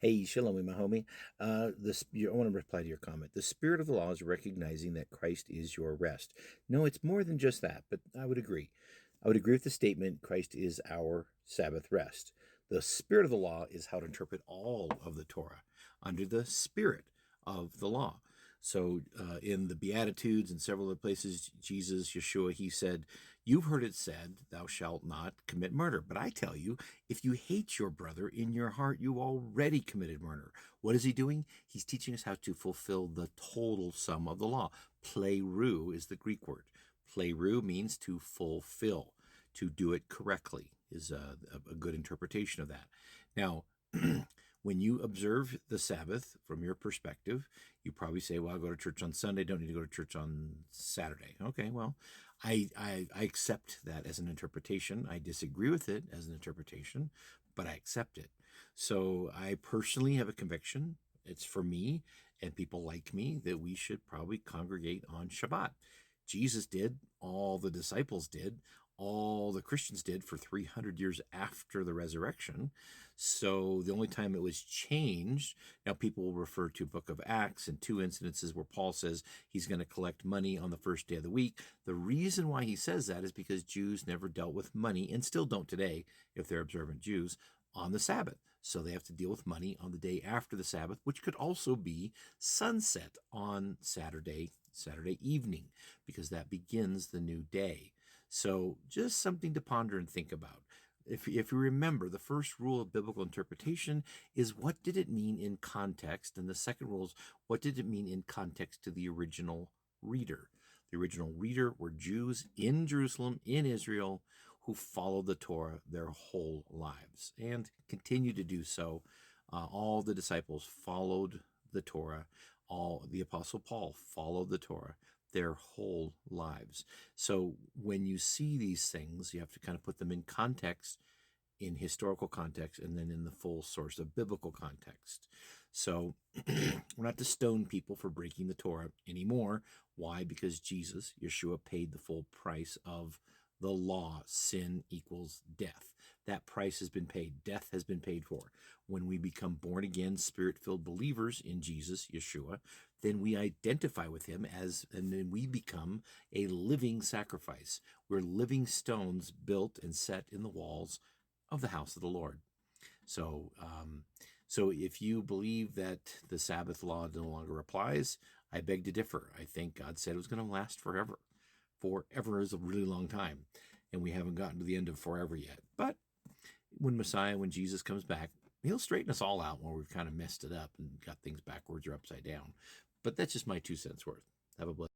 Hey, shalom, my homie. I want to reply to your comment. The spirit of the law is recognizing that Christ is your rest. No, it's more than just that, but I would agree. I would agree with the statement Christ is our Sabbath rest. The spirit of the law is how to interpret all of the Torah under the spirit of the law. So in the Beatitudes and several other places, Jesus, Yeshua, he said, "You've heard it said, thou shalt not commit murder. But I tell you, if you hate your brother in your heart, you already committed murder." What is he doing? He's teaching us how to fulfill the total sum of the law. Plerou is the Greek word. Plerou means to fulfill, to do it correctly, is a good interpretation of that. Now, when you observe the Sabbath from your perspective, you probably say, well, I'll go to church on Sunday, don't need to go to church on Saturday. Okay, well, I accept that as an interpretation. I disagree with it as an interpretation, but I accept it. So I personally have a conviction. It's for me and people like me that we should probably congregate on Shabbat. Jesus did, all the disciples did, all the Christians did for 300 years after the resurrection. So the only time it was changed, now people will refer to Book of Acts and two incidences where Paul says he's going to collect money on the first day of the week. The reason why he says that is because Jews never dealt with money, and still don't today if they're observant Jews, on the Sabbath. So they have to deal with money on the day after the Sabbath, which could also be sunset on Saturday evening, because that begins the new day. So just something to ponder and think about. If you remember, the first rule of biblical interpretation is what did it mean in context? And the second rule is what did it mean in context to the original reader? The original reader were Jews in Jerusalem, in Israel, who followed the Torah their whole lives and continue to do so. All the disciples followed the Torah. All the Apostle Paul followed the Torah their whole lives. So when you see these things, you have to kind of put them in context, in historical context, and then in the full source of biblical context. So we're not to stone people for breaking the Torah anymore. Why? Because Jesus, Yeshua, paid the full price of the law. Sin equals death. That price has been paid. Death has been paid for. When we become born again, spirit-filled believers in Jesus, Yeshua, then we identify with him and then we become a living sacrifice. We're living stones built and set in the walls of the house of the Lord. So, so if you believe that the Sabbath law no longer applies, I beg to differ. I think God said it was going to last forever. Forever is a really long time, and we haven't gotten to the end of forever yet. But when Jesus comes back, he'll straighten us all out where we've kind of messed it up and got things backwards or upside down. But that's just my 2 cents worth. Have a blessed